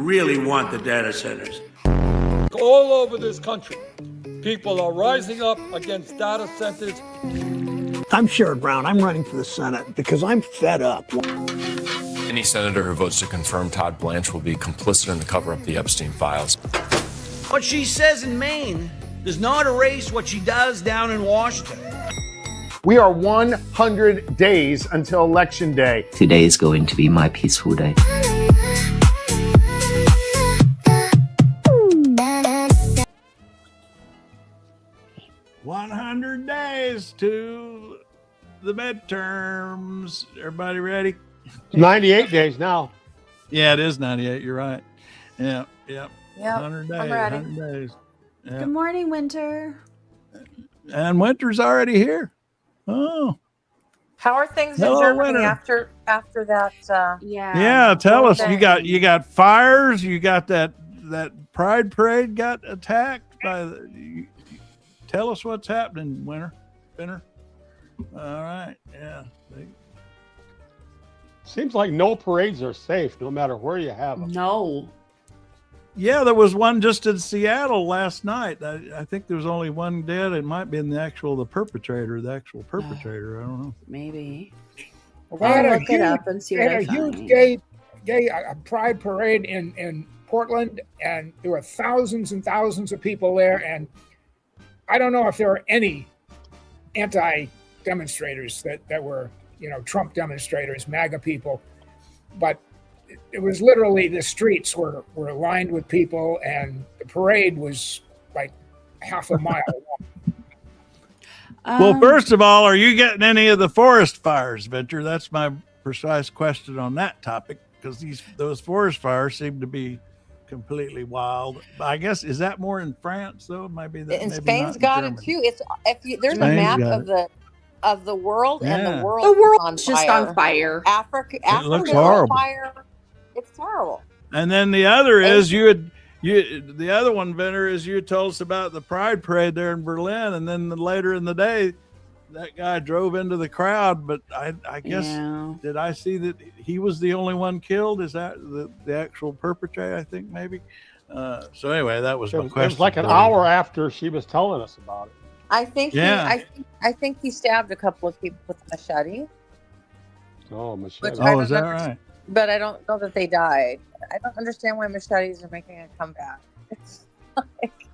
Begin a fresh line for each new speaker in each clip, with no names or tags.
really want the data centers.
All over this country, people are rising up against data centers.
I'm Sherrod Brown. I'm running for the Senate because I'm fed up.
Any senator who votes to confirm Todd Blanche will be complicit in the cover-up of the Epstein files.
What she says in Maine does not erase what she does down in Washington.
We are 100 days until Election Day.
Today is going to be my peaceful day.
"100 days to the midterms." Everybody ready?
98 days now.
Yeah, it is 98. You're right. Yeah. 100 days.
I'm ready.
100 days. Yeah.
Good morning, Winter.
And winter's already here. Oh.
How are things in
Hello,
Germany
winter.
after that?
Yeah, tell us.
thing.
You got fires. You got that pride parade got attacked by the. Tell us what's happening, Winter. All right. Yeah.
Seems like no parades are safe, no matter where you have them.
No.
Yeah, there was one just in Seattle last night. I think there was only one dead. It might be the actual perpetrator. I don't know.
Maybe.
I'll
look it up and see what I
a
find.
huge gay pride parade in Portland, and there were thousands and thousands of people there. And I don't know if there were any anti-demonstrators that were, Trump demonstrators, MAGA people, but it was literally the streets were lined with people, and the parade was like half a mile long.
Well, first of all, are you getting any of the forest fires, Venture? That's my precise question on that topic, because those forest fires seem to be completely wild. I guess, is that more in France though? Maybe that.
And
maybe
Spain's
not in
got it
Germany.
too. There's a
Spain's
map
got
of the world, and
Yeah.
the world
is just on fire.
Africa
looks
is on
horrible.
fire. It's terrible.
And then the other is the other one, Venner, is you told us about the pride parade there in Berlin, and then later in the day, that guy drove into the crowd. But I guess did I see that he was the only one killed? Is that the actual perpetrator? I think maybe. So anyway, that was my question.
It was like an hour after she was telling us about it.
I think I think he stabbed a couple of people with a machete.
Oh, machete.
Oh, is that right?
But I don't know that they died. I don't understand why machetes are making a comeback. It's like,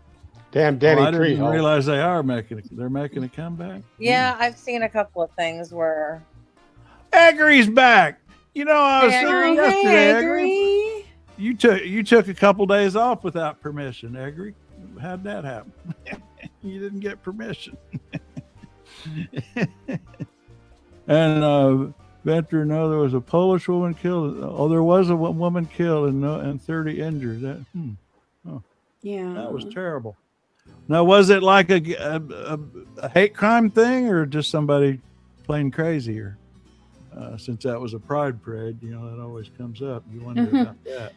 Damn Danny
I didn't
Trejo.
realize they're making a comeback.
yeah, I've seen a couple of things where
Agri's back. I was thinking yesterday,
Agri.
You took a couple days off without permission, Agri. How'd that happen? You didn't get permission. And Venture, no, there was a Polish woman killed. Oh, there was a woman killed and 30 injured. That was terrible. Now, was it like a hate crime thing, or just somebody plain crazy? Or since that was a pride parade, that always comes up. You wonder about that.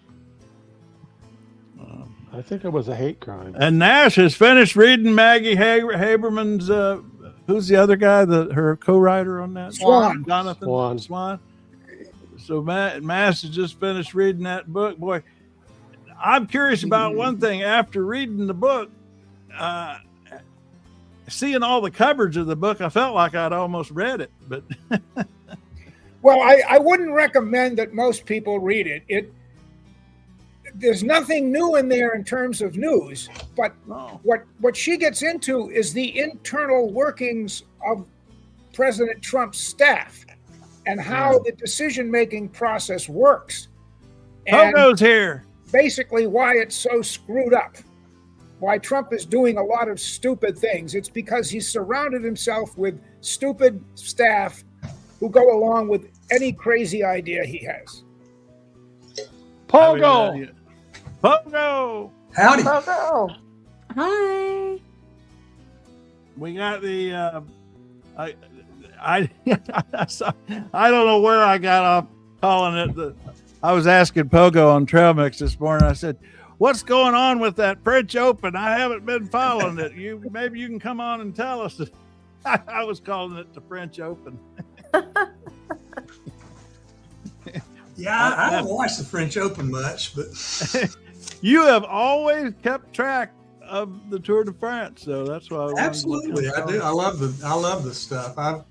I think it was a hate crime.
And Nash has finished reading Maggie Haberman's. Who's the other guy? Her co-writer on that?
Swan.
Jonathan Swan. So Mass has just finished reading that book. Boy, I'm curious about one thing. After reading the book, seeing all the coverage of the book, I felt like I'd almost read it. But
Well, I wouldn't recommend that most people read it. There's nothing new in there in terms of news, but what she gets into is the internal workings of President Trump's staff and how the decision-making process works. And
Pogo's here.
basically why it's so screwed up, why Trump is doing a lot of stupid things. It's because he's surrounded himself with stupid staff who go along with any crazy idea he has.
Pogo!
Pogo!
Howdy.
Pogo.
Hi.
We got the I don't know where I got off calling it. I was asking Pogo on Trail Mix this morning. I said, "What's going on with that French Open? I haven't been following it. Maybe you can come on and tell us." I was calling it the French Open.
Yeah, I don't watch the French Open much, but
you have always kept track of the Tour de France, so that's why.
Absolutely, I do. I love the stuff.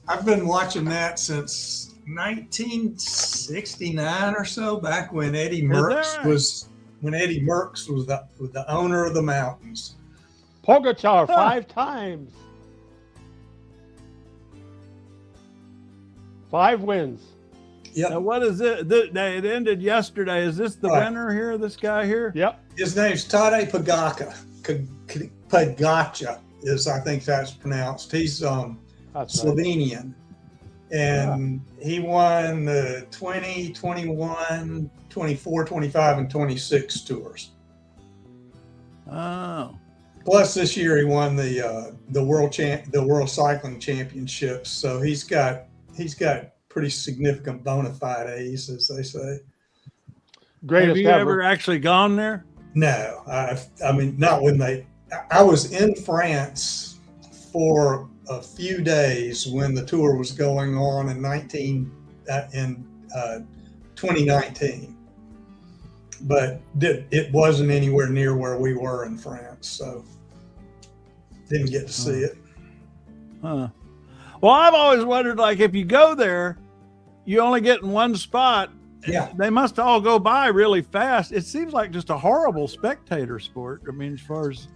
I've been watching that since 1969 or so, back when Eddie Merckx was the owner of the mountains.
Pogacar 5 times. 5 wins.
Yep.
Now what is it? It ended yesterday. Is this the winner here? This guy here?
Yep.
His name's Tadej Pogacar. Pogacar is, I think that's pronounced. He's Slovenian. And he won the 20, 21, 24, 25, and 26 tours.
Oh.
Plus this year he won the World Cycling Championships. So he's got pretty significant bona fides, as they say.
Greatest
Have you ever actually gone there?
No, I mean, not when I was in France for a few days when the tour was going on in 2019, but it wasn't anywhere near where we were in France, so didn't get to see it.
Huh. Well, I've always wondered, like, if you go there, you only get in one spot.
Yeah.
They must all go by really fast. It seems like just a horrible spectator sport. I mean, as far as.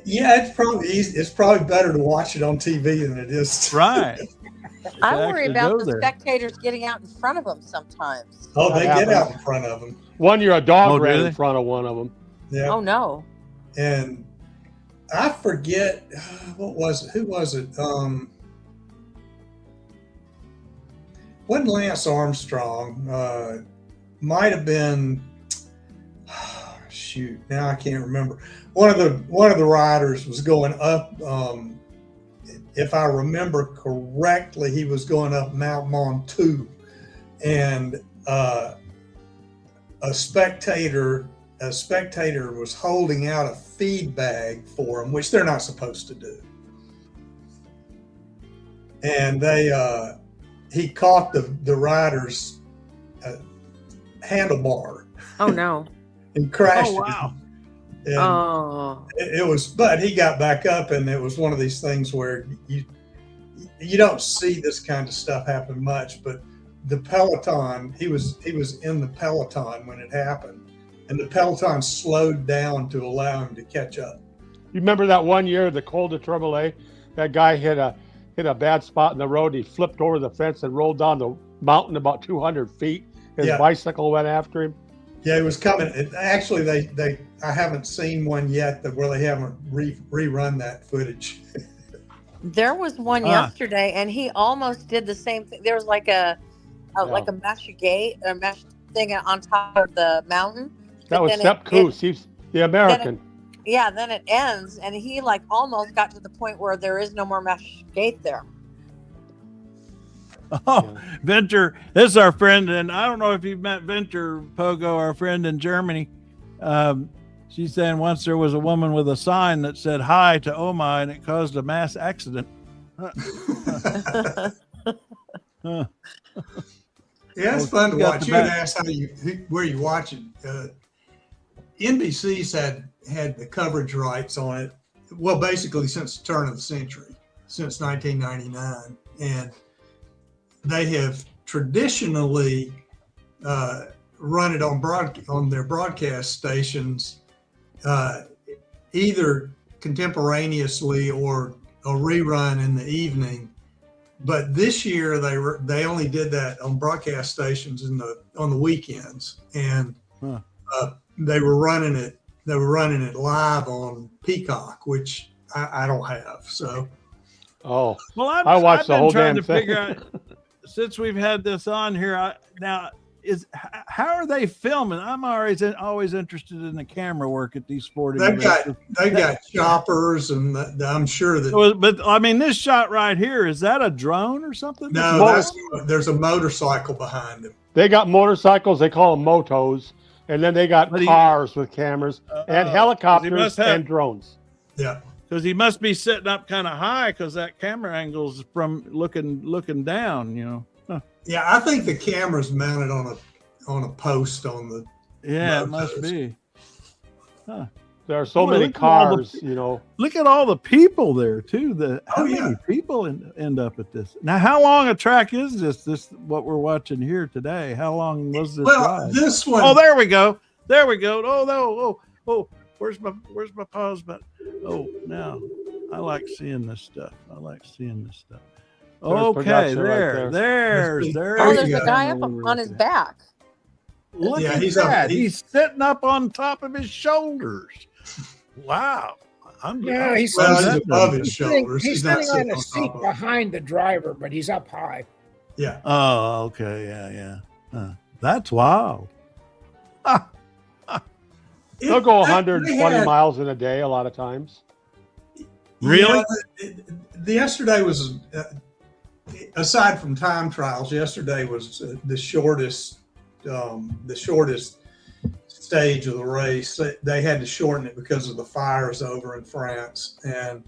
Yeah, it's probably better to watch it on TV than it is.
Right.
I worry about the spectators getting out in front of them sometimes.
Oh, they get out in front of them.
One year a dog ran in front of one of them.
Yeah.
Oh, no.
And I forget, what was it? Who was it? Wasn't Lance Armstrong? Might have been. Shoot, now I can't remember. One of the riders was going up. If I remember correctly, he was going up Mount Ventoux, and a spectator was holding out a feed bag for him, which they're not supposed to do. And he caught the rider's handlebar.
Oh no!
And crashed.
Oh wow!
And it was, but he got back up, and it was one of these things where you don't see this kind of stuff happen much. But the peloton, he was in the peloton when it happened, and the peloton slowed down to allow him to catch up.
You remember that one year, the Col de Tremblay, that guy hit a bad spot in the road. He flipped over the fence and rolled down the mountain about 200 feet. His bicycle went after him.
Yeah, it was coming. Actually, I haven't seen one yet where they haven't rerun that footage.
There was one yesterday, and he almost did the same thing. There was like a mesh thing on top of the mountain.
That was Sepp Kuss. He's the American.
Then it ends, and he like almost got to the point where there is no more mesh gate there.
Oh, Venter, this is our friend, and I don't know if you've met Venter Pogo, our friend in Germany. She's saying once there was a woman with a sign that said "Hi" to Omai, and it caused a mass accident.
Yeah, it's fun to watch. You had asked where you watching. NBC's had the coverage rights on it. Well, basically since the turn of the century, since 1999, and they have traditionally run it on their broadcast stations, either contemporaneously or a rerun in the evening. But this year they only did that on broadcast stations on the weekends, and they were running it live on Peacock, which I don't have. So,
well,
I
watched the whole
damn
thing.
Figure out, since we've had this on here, how are they filming? I'm always interested in the camera work at these sporting events.
They've got choppers, and I'm sure that.
But I mean, this shot right here, is that a drone or something?
No, there's a motorcycle behind them.
They got motorcycles. They call them motos, and then they got cars with cameras and helicopters and drones.
Yeah.
Because he must be sitting up kind of high, because that camera angle's from looking down, you know.
Yeah, I think the camera's mounted on a post on the.
Yeah, it must be. Huh.
There are so
Boy,
many
look at all
cars, you know.
Look at all the people there too. How many people end up at this? Now, how long a track is this? This what we're watching here today. How long was this ride?
This one.
Oh, there we go. There we go. Oh no. Oh. Where's my pause button? Oh, now I like seeing this stuff. Okay, there's
a guy up on his back.
Look at that. He's sitting up on top of his shoulders. Wow.
He's
above his shoulders.
He's sitting on a seat behind the driver, but he's up high.
Yeah.
Oh, okay. Yeah. That's wild.
They'll go 120 miles in a day a lot of times.
Really?
Yesterday was, aside from time trials, yesterday was the shortest stage of the race. They had to shorten it because of the fires over in France, and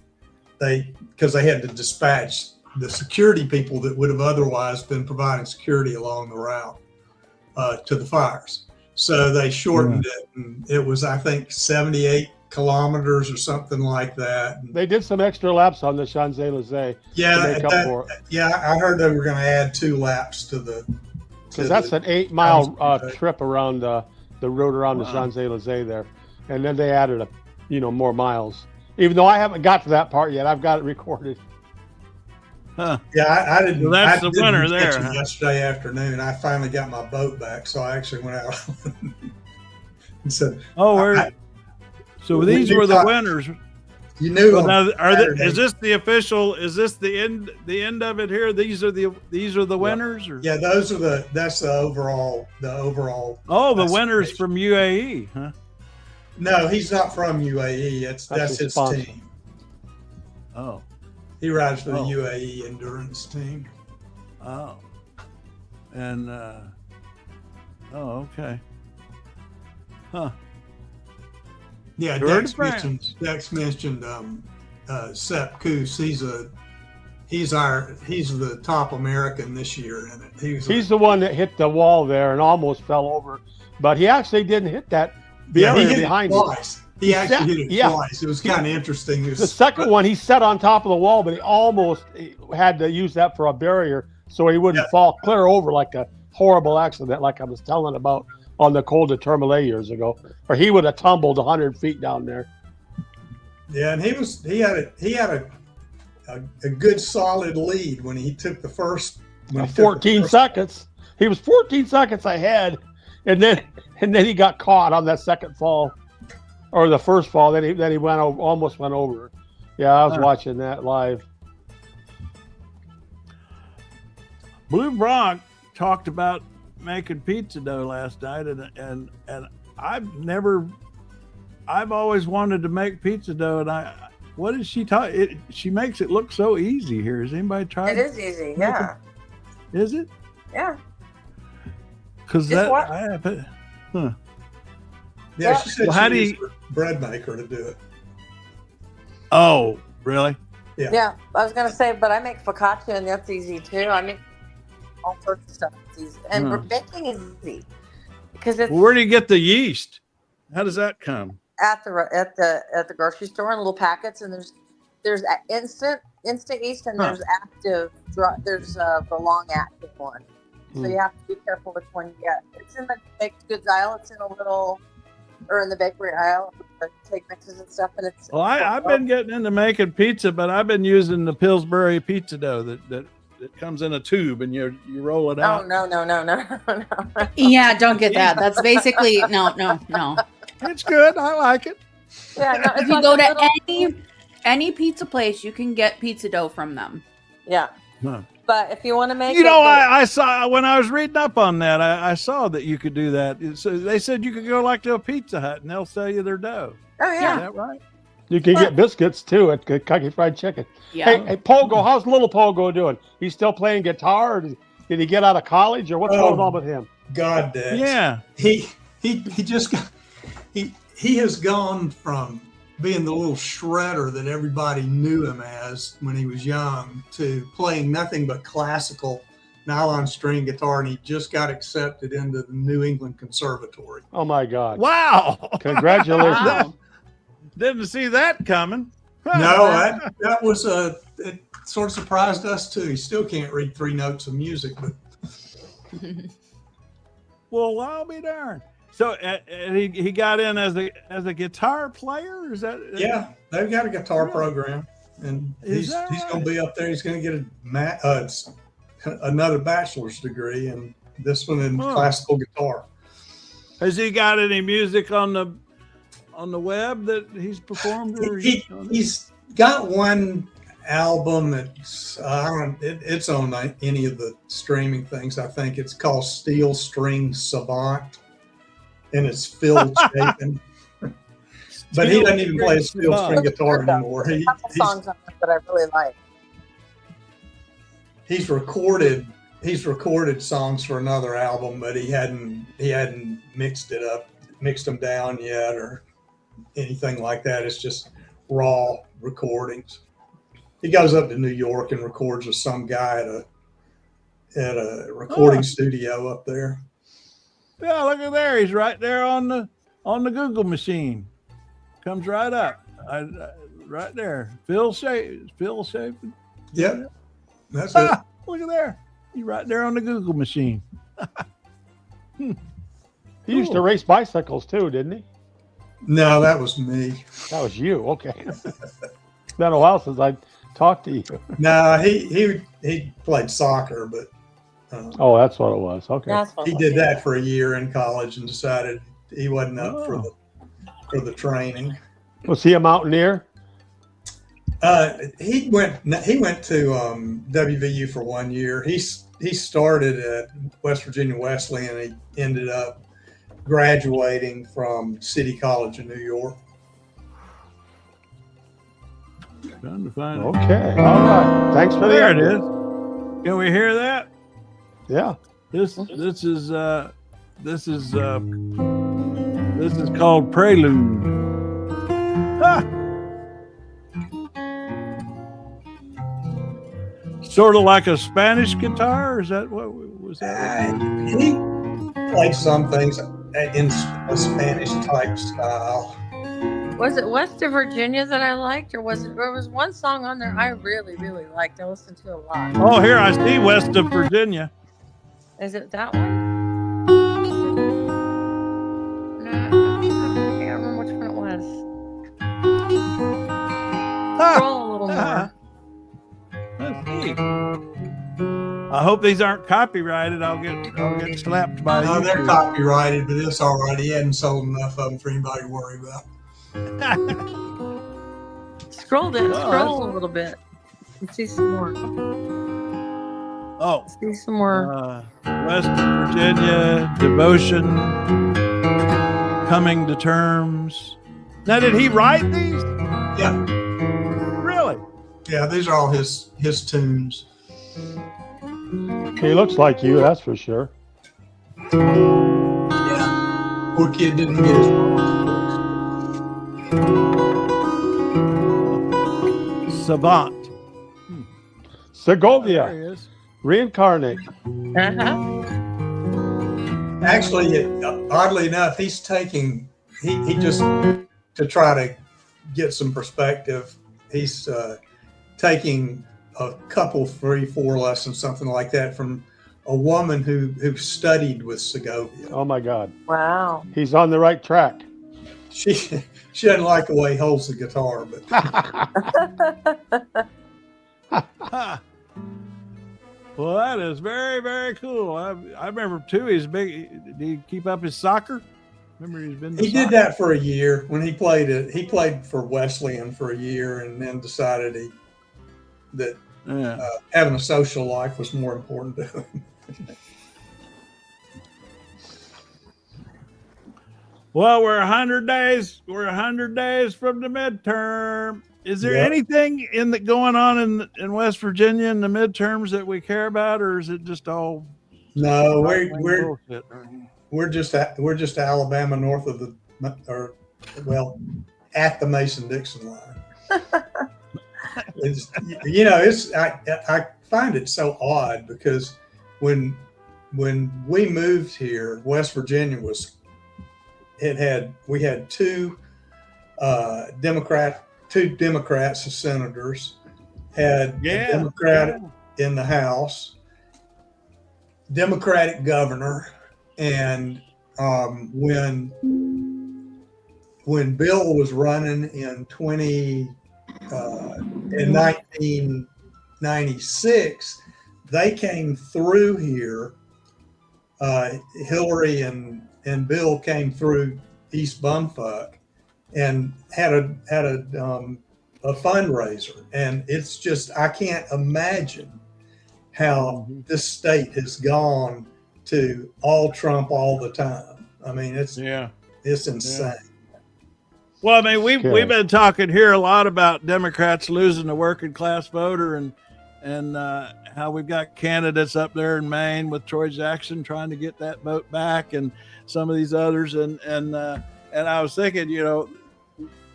because they had to dispatch the security people that would have otherwise been providing security along the route to the fires. So they shortened it, and it was, I think, 78 kilometers or something like that.
They did some extra laps on the Champs-Élysées.
Yeah,
to make up for it.
Yeah, I heard they were going to add 2 laps to the.
Because that's an 8-mile trip around the road around the Champs-Élysées there, and then they added more miles. Even though I haven't got to that part yet, I've got it recorded.
Huh.
Yeah, I didn't.
Well, that's the winner
catch
there.
it yesterday afternoon, I finally got my boat back, so I actually went out. And so,
so these were the winners.
You knew.
Well, now, is this the official? Is this the end? The end of it here. These are the winners. Or?
Yeah, that's the overall.
Oh, the winners from UAE, huh?
No, he's not from UAE. That's his team.
Oh.
He rides for the UAE endurance team.
Oh. And okay. Huh.
Yeah, Dex mentioned Sepp Kuss. He's the top American this year in it.
He's the one that hit the wall there and almost fell over, but he actually didn't hit that
barrier
behind
him. Twice. He actually hit it twice. It was kind of interesting.
The second one, he sat on top of the wall, but he almost had to use that for a barrier so he wouldn't fall clear over like a horrible accident like I was telling about on the Col de Tourmalet years ago, or he would have tumbled 100 feet down there.
Yeah, and he had a good solid lead when he took the first.
14 seconds. He was 14 seconds ahead, and then he got caught on that second fall, or the first fall. Then he almost went over. Yeah, I was watching that live.
Blue Bronc talked about making pizza dough last night, and I've always wanted to make pizza dough, and what did she talk? She makes it look so easy here. Has anybody tried?
It is easy, yeah.
Is it?
Yeah.
Because
Yeah, she said she used her bread maker to do it.
Oh, really?
Yeah.
Yeah, I was gonna say, but I make focaccia, and that's easy too. I make all sorts of stuff. It's easy, and baking is easy because it's.
Well, where do you get the yeast? How does that come?
At the grocery store in little packets, and there's instant yeast, and there's active. There's the long active one, so you have to be careful which one you get. It's in the baked goods aisle. It's in the bakery aisle. Take mixes and stuff, and it's.
Well, I've been getting into making pizza, but I've been using the Pillsbury pizza dough that comes in a tube, and you roll it out.
Oh no.
Yeah, don't get that. That's basically no.
It's good. I like it.
Yeah, no,
if you go to any pizza place, you can get pizza dough from them.
Yeah.
Huh.
But if you want to make
I saw when I was reading up on that, I saw that you could do that. So they said you could go like to a Pizza Hut and they'll sell you their dough.
Oh yeah.
Is that right?
You can get biscuits too at Kentucky Fried Chicken.
Yeah.
Hey, Pogo, how's little Pogo doing? He's still playing guitar? Or did he get out of college, or what's going on with him?
God, Dad.
Yeah.
He just got he has gone from being the little shredder that everybody knew him as when he was young to playing nothing but classical nylon string guitar, and he just got accepted into the New England Conservatory.
Oh my God!
Wow!
Congratulations!
Wow.
Didn't see that coming.
No, that was it sort of surprised us too. He still can't read 3 notes of music, but
Well, I'll be darned. So he got in as a guitar player. Is that?
yeah, they've got a guitar program, and he's going to be up there. He's going to get another bachelor's degree, and this one in classical guitar.
Has he got any music on the web that he's performed? Or
He's got one album that's it's on any of the streaming things. I think it's called Steel String Savant, and it's Phil Chapin. But he doesn't even play a steel string guitar anymore.
There's a couple songs on it that I really like.
He's recorded songs for another album, but he hadn't mixed them down yet or anything like that. It's just raw recordings. He goes up to New York and records with some guy at a recording studio up there.
Yeah, look at there. He's right there on the Google machine. Comes right up. Right there. Phil Chapin.
Yep. That's it.
Look at there. He's right there on the Google machine.
He used to race bicycles too, didn't he?
No, that was me.
That was you. Okay. It's been a while since I talked to you.
No, he played soccer, but
oh, that's what it was. Okay.
He did that for a year in college and decided he wasn't up for the training.
Was he a mountaineer?
He went to WVU for 1 year. He started at West Virginia Wesleyan, and he ended up graduating from City College in New York.
Trying to find it.
Okay. All right. Thanks for the
There it
idea.
is. Can we hear that?
Yeah.
This is called Prelude. Sort of like a Spanish guitar. Is that what was that?
He played some things in a Spanish type style.
Was it West of Virginia that I liked, or was it? There was one song on there I really, really liked. I listened to a lot.
Oh, here I see West of Virginia.
Is it that one? No, I can't remember which one it was. Scroll a little more.
Let's see. I hope these aren't copyrighted. I'll get slapped by.
No, they're
YouTube.
copyrighted, but it's all right. He hadn't sold enough of them for anybody to worry about.
Scroll a little bit and see some more.
Oh,
See some more.
West Virginia, Devotion, Coming to Terms. Now, did he write these?
Yeah,
Really?
yeah. These are all his tunes.
He looks like you, that's for sure.
Yeah. Poor kid didn't get his.
Savant.
Segovia.
There he is.
Reincarnate.
Actually, oddly enough, he's taking he just to try to get some perspective. He's taking a couple, 3-4 lessons, something like that, from a woman who studied with Segovia.
Oh my God.
Wow.
He's on the right track.
She doesn't like the way he holds the guitar, but
Well, that is very, very cool. I remember too. He's big. Did he keep up his soccer? Remember, he's been.
he did that for a year when he played it. He played for Wesleyan for a year, and then decided that having a social life was more important to him.
Well, we're 100 days. We're 100 days from the midterm. Is there anything going on in West Virginia in the midterms that we care about, or is it just all?
No, we're just Alabama north of at the Mason-Dixon line. I find it so odd because when we moved here, West Virginia we had two Democrats as senators, had a Democrat in the House, Democratic governor, and when Bill was running in 1996, they came through here. Hillary and Bill came through East Bumfuck and had a fundraiser, and it's just, I can't imagine how this state has gone to all Trump all the time. I mean, it's insane.
Yeah. Well, I mean, we've been talking here a lot about Democrats losing the working class voter, and how we've got candidates up there in Maine with Troy Jackson trying to get that vote back, and some of these others, and I was thinking,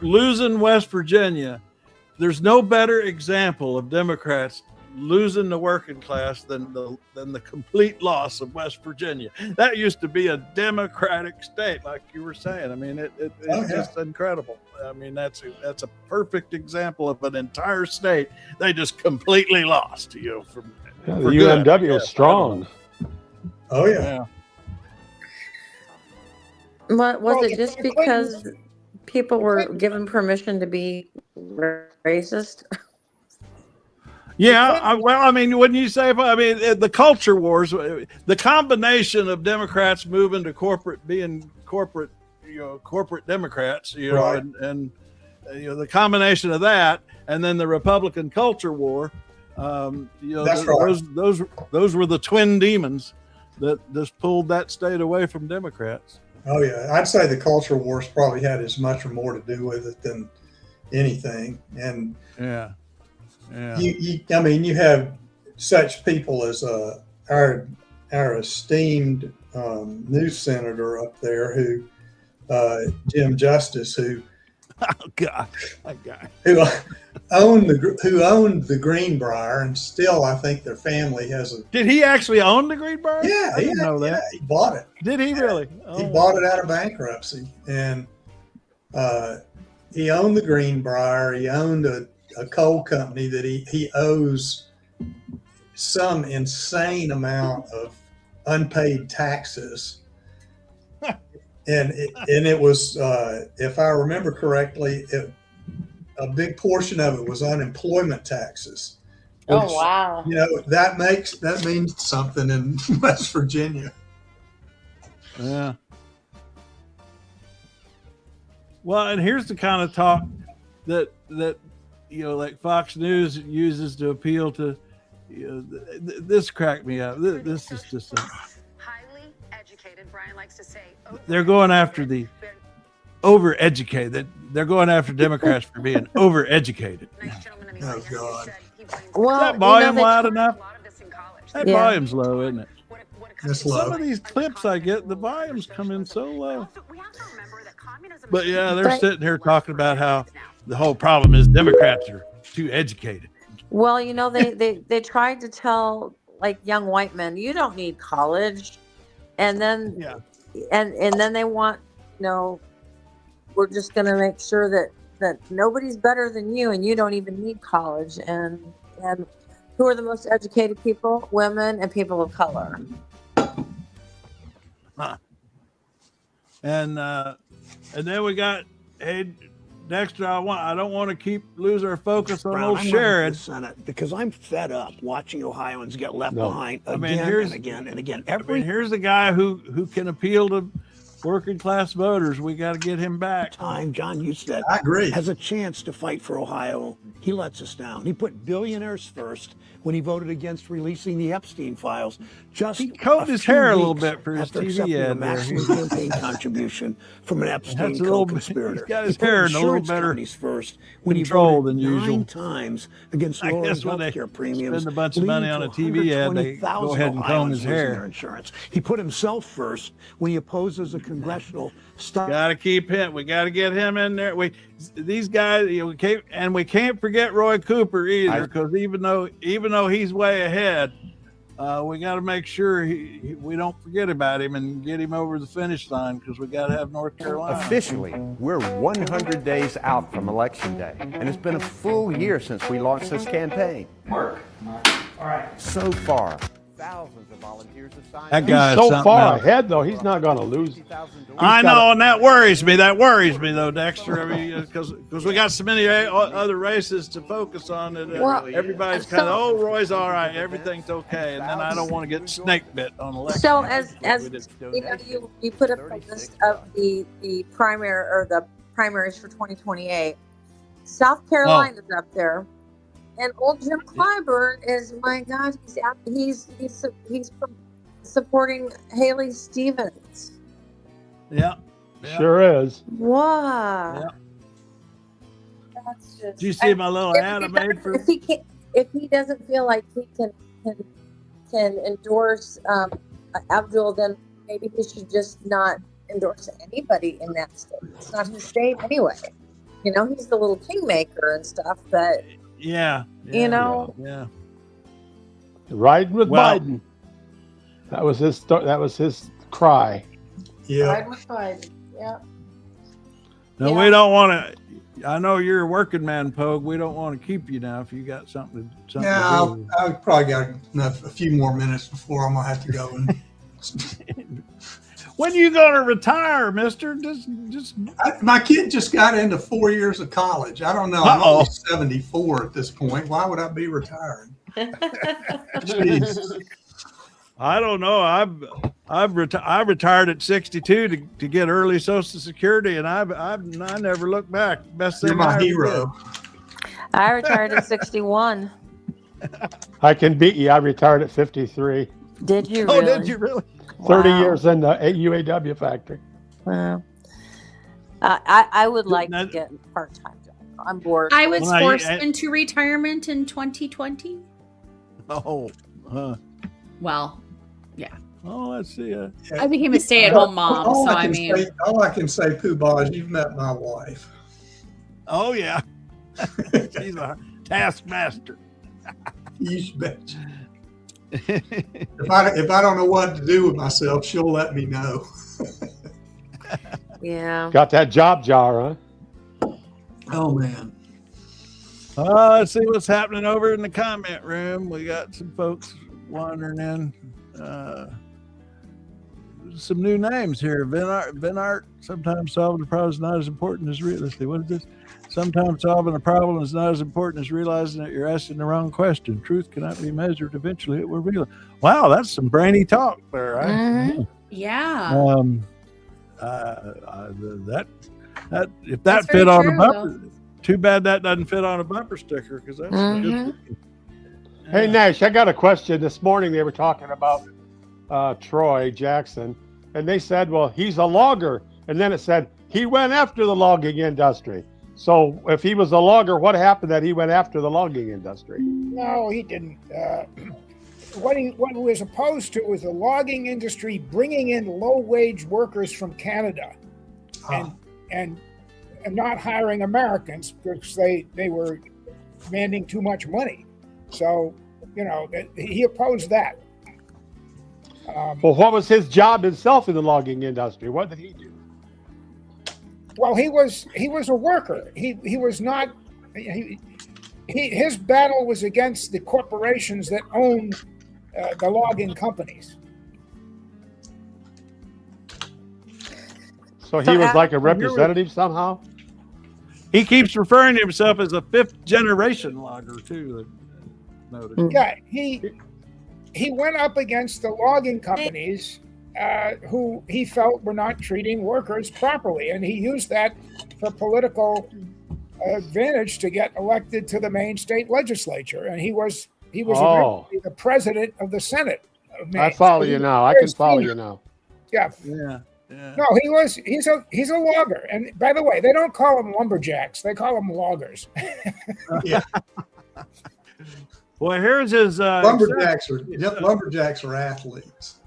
losing West Virginia, there's no better example of Democrats losing the working class than the complete loss of West Virginia. That used to be a Democratic state, like you were saying. I mean, it's just incredible. I mean, that's a perfect example of an entire state they just completely lost.
The UMW is strong.
Oh yeah.
Was it just because people were given permission to be racist?
Yeah, well, I mean, when you say, the culture wars, the combination of Democrats moving to being corporate Democrats,
right.
and the combination of that, and then the Republican culture war,
That's right.
those were the twin demons that just pulled that state away from Democrats.
Oh yeah, I'd say the culture wars probably had as much or more to do with it than anything, and
yeah.
You have such people as our esteemed news senator up there, who Jim Justice, who
that guy
who owned the Greenbrier, and still I think their family has a.
Did he actually own the Greenbrier?
Yeah,
I didn't know that.
Yeah, he bought it.
Did he really?
He bought it out of bankruptcy, and he owned the Greenbrier. He owned a coal company that he owes some insane amount of unpaid taxes, and it was, if I remember correctly, a big portion of it was unemployment taxes. Which,
oh wow!
That means something in West Virginia.
Yeah. Well, and here's the kind of talk that like Fox News uses to appeal to, this cracked me up. This is just
highly educated. Brian likes to say
they're going after the overeducated. They're going after Democrats for being overeducated.
Oh God!
Well,
is that volume loud enough? That volume's low, isn't it?
It's low.
Some of these clips I get, the volumes come in so low. But yeah, they're sitting here talking about how the whole problem is Democrats are too educated.
Well, they tried to tell like young white men, you don't need college, and then and then they want, we're just going to make sure that nobody's better than you, and you don't even need college. And who are the most educated people? Women and people of color.
Huh. And then we got Dexter. I don't want to lose our focus on old Sherrod.
Senate because I'm fed up watching Ohioans get left behind again and again and again.
Here's the guy who can appeal to working class voters. We got to get him back.
Time John Husted
I agree.
has a chance to fight for Ohio. He lets us down. He put billionaires first when he voted against releasing the Epstein files.
He combed his hair a little bit for his TV
a
ad.
maximum campaign contribution from an Epstein co-conspirator.
He's got his hair in a little better
first when he
control
voted
than usual.
9 times against lowering healthcare premiums.
Spend a bunch of money on a TV ad, they go ahead and comb his hair.
Insurance. He put himself first when he opposes a congressional study.
Got to keep him. We got to get him in there. These guys, we can't forget Roy Cooper either, because even though he's way ahead, we got to make sure we don't forget about him and get him over the finish line because we got to have North Carolina.
Officially, we're 100 days out from Election Day, and it's been a full year since we launched this campaign.
Mark. All right.
So far, thousands of volunteers have signed
That
up.
guy
He's so far ahead, though. He's not going to lose.
I know, and that worries me. That worries me, though, Dexter. I mean, because we got so many other races to focus on that everybody's kind of, oh, Roy's all right, everything's okay, and then I don't want to get snake bit on election.
So as you know, you put up a list of the primary or the primaries for 2028. South Carolina's up there. And old Jim Clyburn is, my God, he's supporting Haley Stevens.
Yeah.
Sure is.
Wow.
Yeah.
That's just.
Did you see my little ad I made for?
If he doesn't feel like he can endorse Abdul, then maybe he should just not endorse anybody in that state. It's not his state anyway. You know, he's the little kingmaker and stuff, but.
Yeah.
You know.
Yeah.
Riding with Biden. That was his. That was his cry.
Yeah.
Riding with Biden. Yeah.
No, we don't want to. I know you're a working man, Pogue. We don't want to keep you now if you got something.
Yeah, I've probably got a few more minutes before I'm gonna have to go. And
when are you going to retire, Mister?
My kid just got into 4 years of college. I don't know. I'm only 74 at this point. Why would I be retiring? Jeez.
I don't know. I retired at 62 to get early Social Security, and I never looked back. Best thing.
You're my hero.
I retired at 61.
I can beat you. I retired at 53.
Did you?
Oh,
really?
did you really?
30 years in the UAW factory.
Wow. I would like to get a part-time job. I'm bored.
I was forced into retirement in 2020.
Oh.
Well, yeah.
Oh, let's see.
I became a stay-at-home mom,
all
so
I can say, Pooh Bah, is you've met my wife.
Oh yeah, she's a taskmaster.
You bet. If I don't know what to do with myself, she'll let me know.
Yeah.
Got that job jar, huh?
Oh man.
Let's see what's happening over in the comment room. We got some folks wandering in. Some new names here. Venart. Sometimes solving a problem is not as important as realistically. What is this? Sometimes solving a problem is not as important as realizing that you're asking the wrong question. Truth cannot be measured. Eventually, it will realize. Wow, that's some brainy talk there. Right?
Mm-hmm. Yeah.
That if that fit on a bumper, too bad that doesn't fit on a bumper sticker because that's.
Mm-hmm.
Hey Nash, I got a question. This morning they were talking about Troy Jackson, and they said, well, he's a logger, and then it said he went after the logging industry. So if he was a logger, what happened that he went after the logging industry?
No, he didn't. What he was opposed to was the logging industry bringing in low-wage workers from Canada, and not hiring Americans because they were demanding too much money. So, you know, he opposed that.
Well, what was his job himself in the logging industry? What did he do?
Well, he was a worker. He was not. His battle was against the corporations that own the logging companies.
So he was like a representative somehow?
He keeps referring to himself as a fifth-generation logger, too.
Yeah, he went up against the logging companies who he felt were not treating workers properly, and he used that for political advantage to get elected to the Maine state legislature. And he was originally the president of the Senate of Maine.
I follow you now. I can follow you now.
Yeah. No, he's a logger. And by the way, they don't call them lumberjacks; they call them loggers.
Yeah.
Well, here's his
lumberjacks are athletes.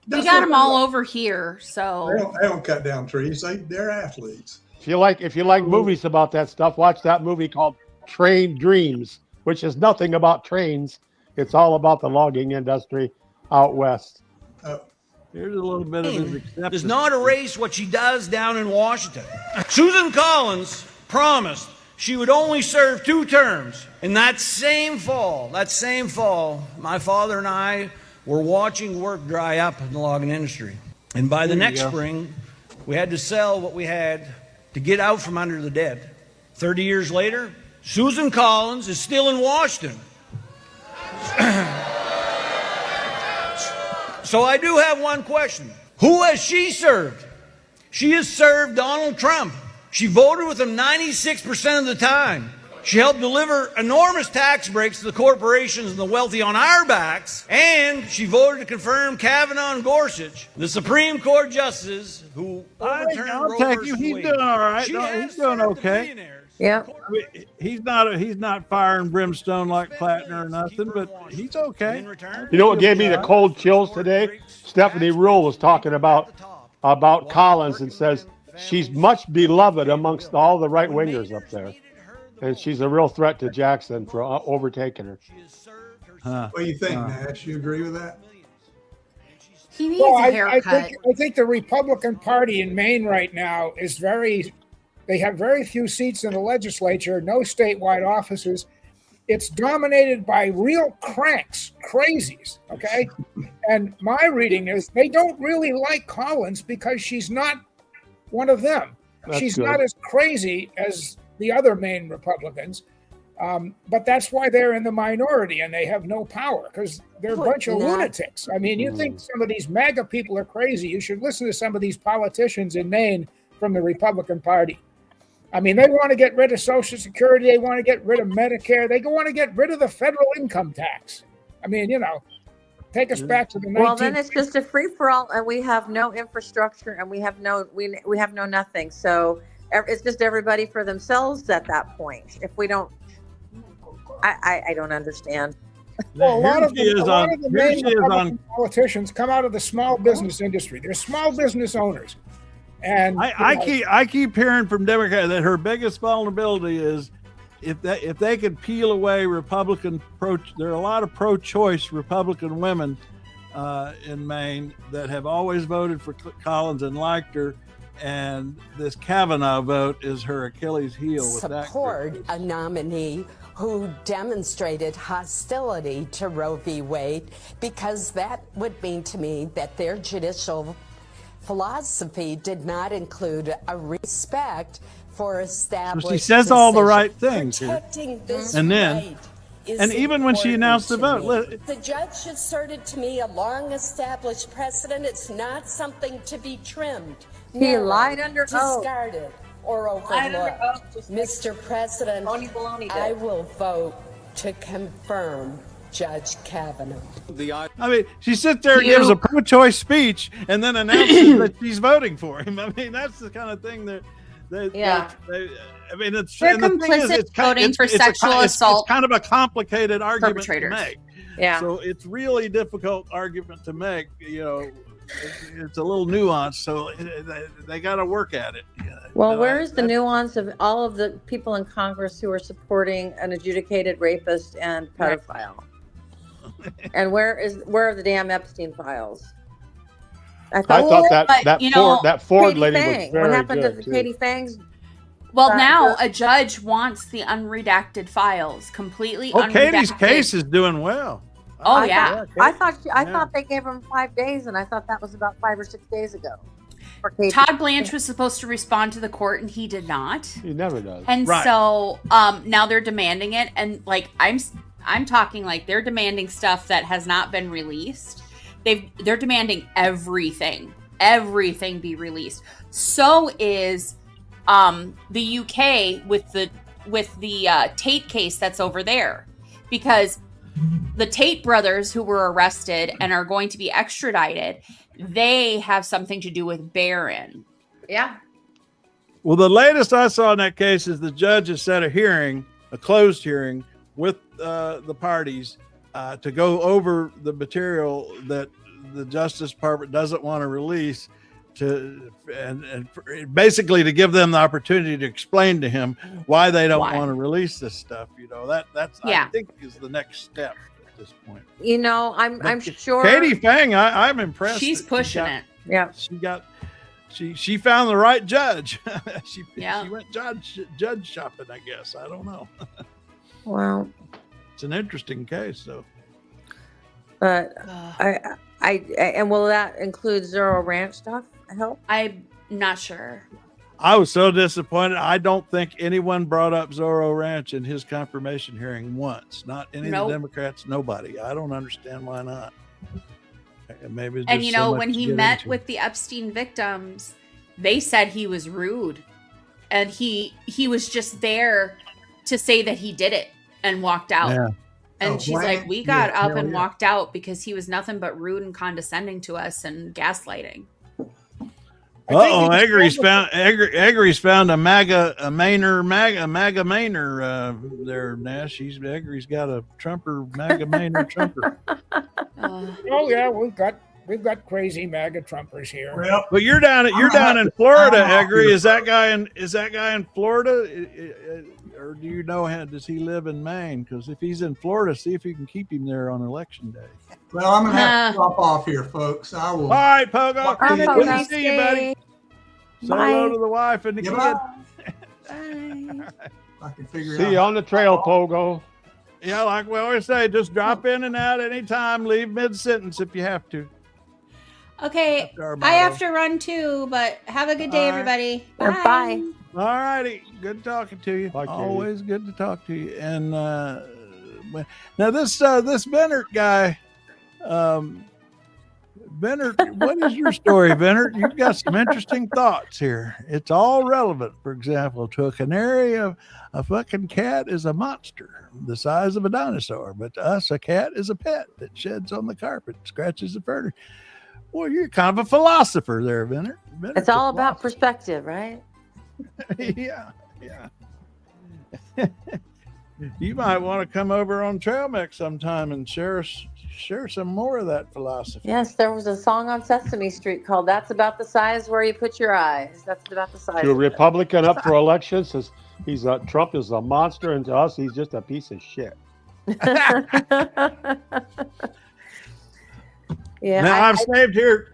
We got them all over here, so
they don't cut down trees. They're athletes.
If you like movies about that stuff, watch that movie called Train Dreams, which is nothing about trains. It's all about the logging industry out west.
Here's a little bit of his acceptance.
Does not erase what she does down in Washington. Susan Collins promised she would only serve 2 terms. And that same fall, my father and I were watching work dry up in the logging industry. And by the next spring, we had to sell what we had to get out from under the debt. 30 years later, Susan Collins is still in Washington. So I do have one question. Who has she served? She has served Donald Trump. She voted with him 96% of the time. She helped deliver enormous tax breaks to the corporations and the wealthy on our backs. And she voted to confirm Kavanaugh and Gorsuch, the Supreme Court justices who overturned Roe versus
He's
Wade.
doing all right.
She
No,
has
he's doing
served the
okay.
billionaires.
Yeah.
He's not fire and brimstone like Plattner or nothing, but he's okay.
You know what gave me the cold chills today? Stephanie Rule was talking about Collins and says she's much beloved amongst all the right wingers up there, and she's a real threat to Jackson for overtaking her.
What do you think, Nash? You agree with that?
He needs a haircut.
I think the Republican Party in Maine right now is they have very few seats in the legislature, no statewide offices. It's dominated by real cranks, crazies, okay? And my reading is they don't really like Collins because she's not one of them. She's not as crazy as the other Maine Republicans, but that's why they're in the minority and they have no power because they're a bunch of lunatics. I mean, you think some of these MAGA people are crazy. You should listen to some of these politicians in Maine from the Republican Party. I mean, they want to get rid of Social Security. They want to get rid of Medicare. They want to get rid of the federal income tax. I mean, take us back to the 19th.
Well, then it's just a free for all, and we have no infrastructure, and we have no nothing. So it's just everybody for themselves at that point. If we don't, I don't understand.
Well, a lot of the main Republican politicians come out of the small business industry. They're small business owners. And
I keep hearing from Democrats that her biggest vulnerability is if they could peel away Republican there are a lot of pro-choice Republican women in Maine that have always voted for Collins and liked her, and this Kavanaugh vote is her Achilles heel.
Support a nominee who demonstrated hostility to Roe v. Wade, because that would mean to me that their judicial philosophy did not include a respect for established.
So she says all the right things here.
Protecting this
and then,
right is
and even when she announced the vote,
the judge asserted to me a long-established precedent. It's not something to be trimmed.
He lied under oath.
Discarded or overlooked. Mr. President, I will vote to confirm Judge Kavanaugh.
I mean, she sits there and gives a pro-choice speech and then announces that she's voting for him. I mean, that's the kind of thing that I mean, it's
they're complicit voting for sexual assault.
It's kind of a complicated argument to make.
Yeah.
So it's really difficult argument to make. It's a little nuanced, so they got to work at it.
Well, where is the nuance of all of the people in Congress who are supporting an adjudicated rapist and pedophile? And where are the damn Epstein files?
I thought that Ford lady was very
What happened
good,
to Katie Fang's?
Well, now a judge wants the unredacted files completely unredacted.
Katie's case is doing well.
I
thought they gave him 5 days, and I thought that was about 5 or 6 days ago.
Todd Blanche was supposed to respond to the court, and he did not.
He never does.
And so now they're demanding it, and I'm talking like they're demanding stuff that has not been released. They're demanding everything be released. So is the UK with the Tate case that's over there, because the Tate brothers who were arrested and are going to be extradited, they have something to do with Barron.
Yeah.
Well, the latest I saw in that case is the judge has set a closed hearing with the parties to go over the material that the Justice Department doesn't want to release, and basically to give them the opportunity to explain to him why they don't want to release this stuff. That's I think is the next step. this point.
You know, I'm sure
Katie Fang, I'm impressed.
She's pushing it.
Yeah.
She found the right judge. she
Yeah.
went judge shopping, I guess. I don't know.
Well,
it's an interesting case, though.
But and will that include Zero Ranch stuff? I hope.
I'm not sure.
I was so disappointed. I don't think anyone brought up Zorro Ranch in his confirmation hearing once. Not any of the Democrats, nobody. I don't understand why not. Maybe it's
And
just
you
so
know,
much
when
to
he
get
met
into.
with the Epstein victims, they said he was rude. And he was just there to say that he did it and walked out.
Yeah.
And she's like, we got up and
yeah.
walked out because he was nothing but rude and condescending to us and gaslighting.
Eggery's found a MAGA Mainer there, Nash. Eggery's got a Trumper, MAGA Mainer Trumper.
Oh yeah, we've got crazy MAGA Trumpers here.
Well,
But you're down in Florida, Eggery. Is that guy in Florida? Or do you know does he live in Maine? Because if he's in Florida, see if you can keep him there on election day.
well, I'm gonna have to drop off here, folks. I will.
All right, Pogo.
Bye,
Good
Pogo.
to see you, buddy. Say
Bye.
hello to the wife and the
Goodbye.
kid.
I can figure it
See
out.
you on the trail, Pogo.
Yeah, like we always say, just drop in and out anytime. Leave mid-sentence if you have to.
Okay,
That's our
I
motto.
have to run too, but have a good day,
All right.
everybody.
Bye.
All righty. Good talking to you.
Bye, Katie.
Always good to talk to you. And now this Bennett guy, Bennett, what is your story, Bennett? You've got some interesting thoughts here. It's all relevant. For example, to a canary, a fucking cat is a monster the size of a dinosaur. But to us, a cat is a pet that sheds on the carpet, scratches the furniture. Well, you're kind of a philosopher there, Bennett.
It's all about perspective, right?
yeah. You might want to come over on Trail Mix sometime and share some more of that philosophy.
Yes, there was a song on Sesame Street called "That's About the Size Where You Put Your Eyes." That's about the size.
To a
of it.
Republican up for election says Trump is a monster, and to us, he's just a piece of shit.
Yeah.
Now I've saved here.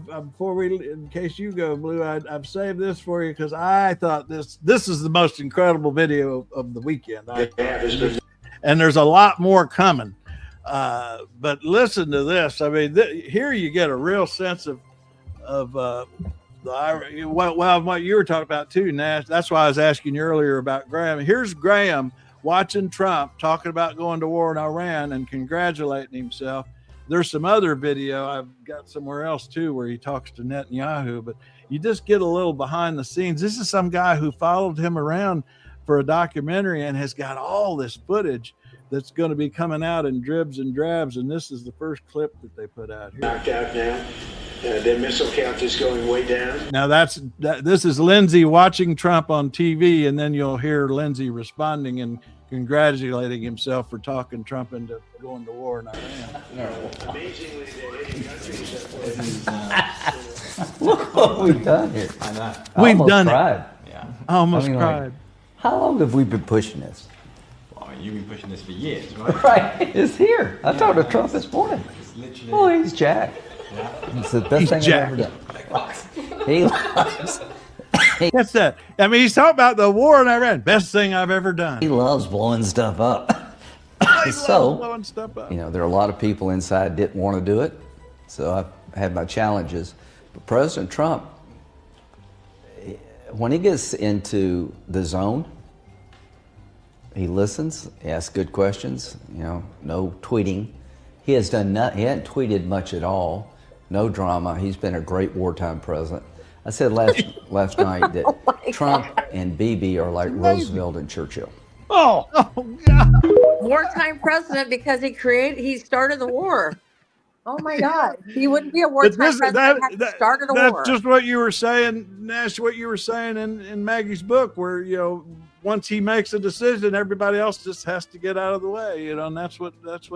Before in case you go, Blue, I've saved this for you because I thought this is the most incredible video of the weekend. And there's a lot more coming. But listen to this. I mean, here you get a real sense of what you were talking about too, Nash. That's why I was asking you earlier about Graham. Here's Graham watching Trump talking about going to war in Iran and congratulating himself. There's some other video I've got somewhere else too where he talks to Netanyahu, but you just get a little behind the scenes. This is some guy who followed him around for a documentary and has got all this footage that's going to be coming out in dribs and drabs, and this is the first clip that they put out here.
Knocked out now. Their missile count is going way down.
Now this is Lindsey watching Trump on TV, and then you'll hear Lindsey responding and congratulating himself for talking Trump into going to war in Iran.
Amazingly, they're hitting countries that
Look what we've done here. I know.
We've
almost
done
cried.
it. Yeah. I almost cried.
Like, how long have we been pushing this?
Well, you've been pushing this for years, right?
Right. It's here. I talked to Trump this morning.
It's literally.
Oh, he's jacked.
Yeah.
It's the best thing I've ever done. He loves.
That's that. I mean, he's talking about the war in Iran. Best thing I've ever done.
He loves blowing stuff up.
Blowing stuff up.
You know, there are a lot of people inside didn't want to do it, so I've had my challenges. But President Trump, when he gets into the zone, he listens, he asks good questions, you know, no tweeting. He has done nothing, he hasn't tweeted much at all, no drama. He's been a great wartime president. I said last night that Trump and Bibi are like Roosevelt and Churchill.
Oh God.
Wartime president because he started the war. Oh my God. He wouldn't be a wartime president had he started a war.
That's just what you were saying, Nash, what you were saying in Maggie's book, where, you know, once he makes a decision, everybody else just has to get out of the way, you know, and that's what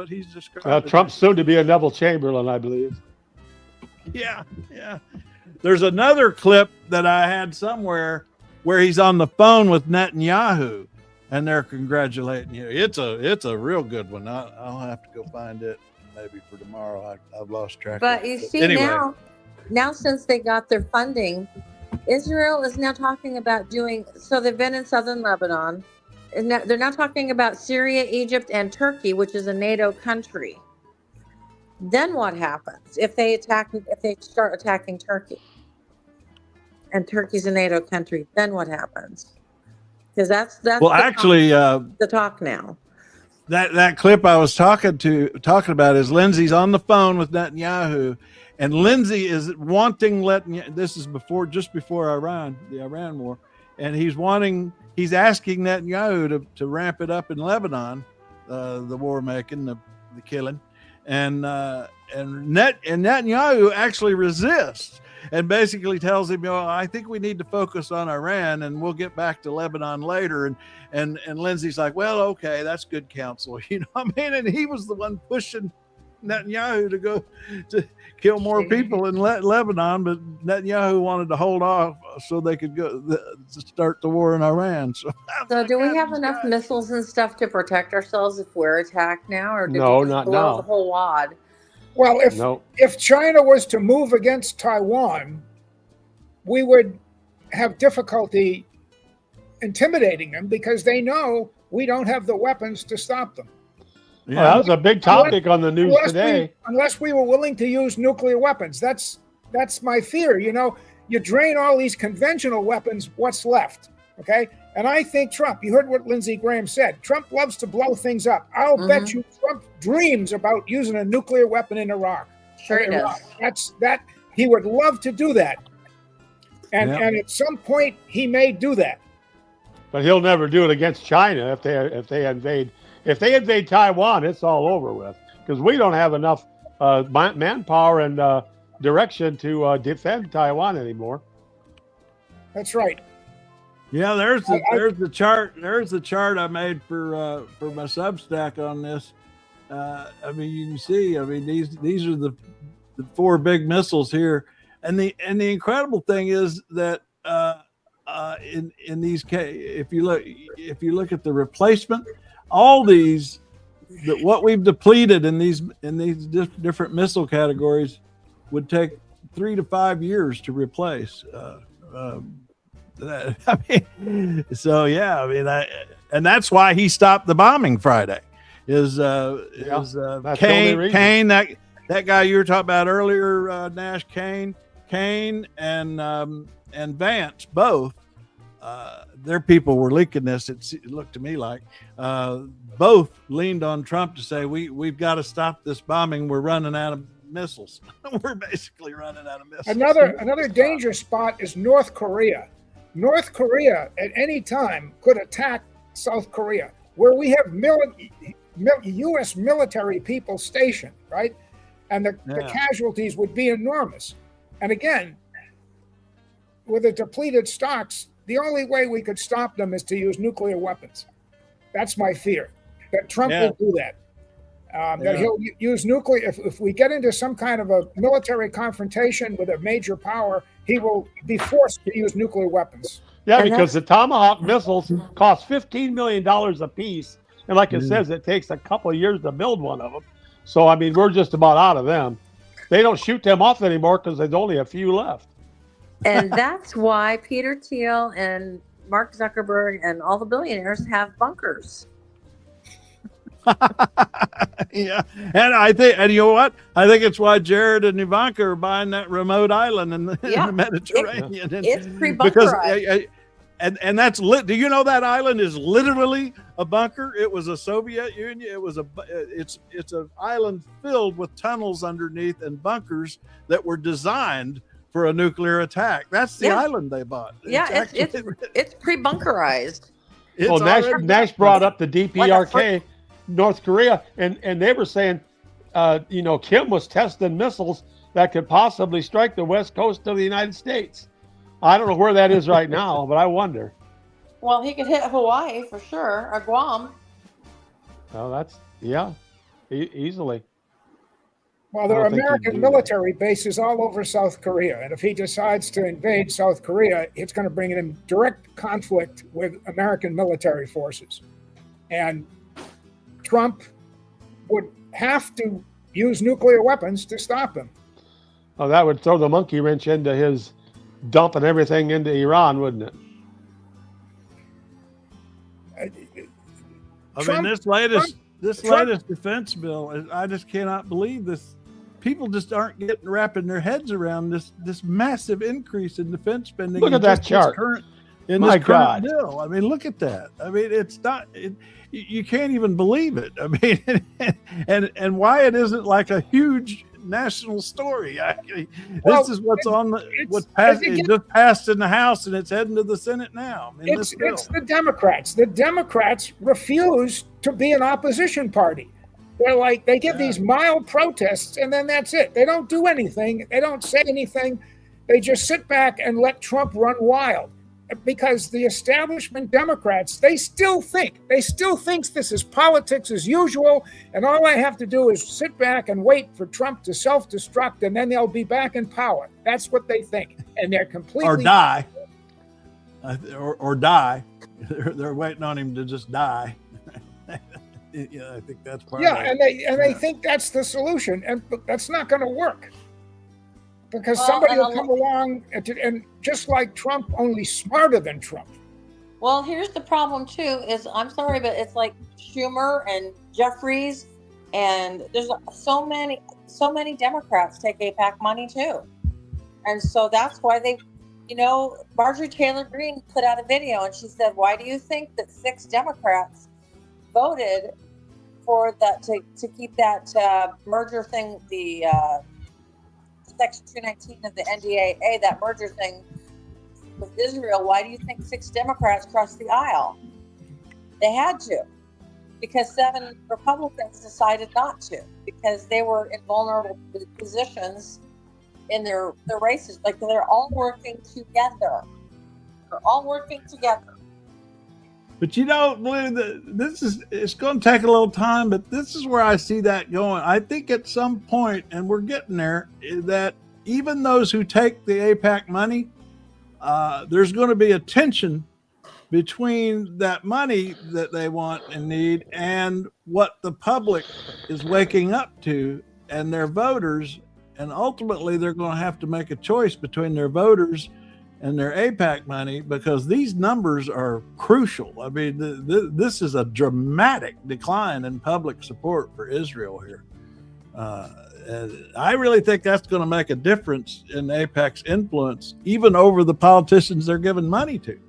he's describing.
Trump's soon to be a Neville Chamberlain, I believe.
Yeah. There's another clip that I had somewhere where he's on the phone with Netanyahu, and they're congratulating you. It's a real good one. I'll have to go find it maybe for tomorrow. I've lost track.
But
of it.
you see
anyway.
now since they got their funding, Israel is now talking about doing. So they've been in southern Lebanon, and now, they're now talking about Syria, Egypt, and Turkey, which is a NATO country. Then what happens if they start attacking Turkey? And Turkey's a NATO country. Then what happens? Because that's
well, actually,
the talk now.
That clip I was talking about is Lindsey's on the phone with Netanyahu, and Lindsey is wanting this is just before Iran, the Iran war, and he's asking Netanyahu to ramp it up in Lebanon, the war making, the killing, and Netanyahu actually resists and basically tells him, I think we need to focus on Iran and we'll get back to Lebanon later. And Lindsey's like, well, okay, that's good counsel. You know what I mean? And he was the one pushing Netanyahu to go to kill more people in Lebanon, but Netanyahu wanted to hold off so they could go to start the war in Iran. So
do we have enough missiles and stuff to protect ourselves if we're attacked now? Or
no, not now.
The whole wad?
Well, if China was to move against Taiwan, we would have difficulty intimidating them because they know we don't have the weapons to stop them.
Yeah, that was a big topic on the news today.
Unless we were willing to use nuclear weapons. That's my fear. You drain all these conventional weapons, what's left? Okay? And I think Trump, you heard what Lindsey Graham said. Trump loves to blow things up. I'll bet you Trump dreams about using a nuclear weapon in Iraq.
Sure he does.
He would love to do that. And at some point he may do that.
But he'll never do it against China if they invade. If they invade Taiwan, it's all over with because we don't have enough manpower and direction to defend Taiwan anymore.
That's right.
Yeah, there's the chart. There's the chart I made for my Substack on this. I mean, you can see. I mean, these are the 4 big missiles here, and the incredible thing is that in these if you look at the replacement, all these what we've depleted in these different missile categories would take 3 to 5 years to replace. And that's why he stopped the bombing Friday. Kane, that guy you were talking about earlier, Nash, Kane, and Vance, both. Their people were leaking this. It looked to me like both leaned on Trump to say we've got to stop this bombing. We're running out of missiles. We're basically running out of missiles.
Another danger spot is North Korea. North Korea at any time could attack South Korea, where we have U.S. military people stationed, right? And the casualties would be enormous. And again, with the depleted stocks, the only way we could stop them is to use nuclear weapons. That's my fear, that Trump will do that. That he'll use nuclear. If we get into some kind of a military confrontation with a major power, he will be forced to use nuclear weapons.
Yeah, because the Tomahawk missiles cost $15 million a piece. And like it says, it takes a couple of years to build one of them. So, I mean, we're just about out of them. They don't shoot them off anymore because there's only a few left.
And that's why Peter Thiel and Mark Zuckerberg and all the billionaires have bunkers.
Yeah, and you know what? I think it's why Jared and Ivanka are buying that remote island in the Mediterranean.
It's pre-bunkerized.
Because, and that's lit. Do you know that island is literally a bunker? It was a Soviet Union. It was it's an island filled with tunnels underneath and bunkers that were designed for a nuclear attack. That's the island they bought.
Yeah, it's pre-bunkerized.
Well, Nash brought up the DPRK. North Korea, and they were saying, Kim was testing missiles that could possibly strike the west coast of the United States. I don't know where that is right now, but I wonder.
Well, he could hit Hawaii for sure, or Guam.
Well, easily.
Well, there are American military bases all over South Korea, and if he decides to invade South Korea, it's going to bring him in direct conflict with American military forces. And Trump would have to use nuclear weapons to stop him.
Oh, that would throw the monkey wrench into his dumping everything into Iran, wouldn't it?
I mean, this latest defense bill, I just cannot believe this. People just aren't wrapping their heads around this massive increase in defense spending.
Look at that chart.
This current bill. I mean, look at that. I mean, it's not. You can't even believe it. I mean, and why it isn't like a huge national story. This is what's on what's passed. It just passed in the House and it's heading to the Senate now. I mean,
it's the Democrats. The Democrats refuse to be an opposition party. They're like, they give these mild protests and then that's it. They don't do anything. They don't say anything. They just sit back and let Trump run wild. Because the establishment Democrats, they still think this is politics as usual, and all I have to do is sit back and wait for Trump to self-destruct, and then they'll be back in power. That's what they think, and they're completely
or die, or die. They're waiting on him to just die. Yeah, I think that's part.
Yeah, of it. and they think that's the solution, and that's not going to work. Because somebody will come along and just like Trump, only smarter than Trump.
Well, here's the problem too, is I'm sorry, but it's like Schumer and Jeffries, and there's so many Democrats take AIPAC money too. And so that's why Marjorie Taylor Greene put out a video and she said, why do you think that 6 Democrats voted for that to keep that merger thing, the Section 219 of the NDAA, that merger thing with Israel? Why do you think 6 Democrats crossed the aisle? They had to, because 7 Republicans decided not to, because they were in vulnerable positions in their races. Like, they're all working together. They're all working together.
But it's going to take a little time, but this is where I see that going. I think at some point, and we're getting there, that even those who take the AIPAC money, there's going to be a tension between that money that they want and need and what the public is waking up to and their voters. And ultimately, they're going to have to make a choice between their voters and their AIPAC money, because these numbers are crucial. I mean, this is a dramatic decline in public support for Israel here. And I really think that's going to make a difference in AIPAC's influence, even over the politicians they're giving money to.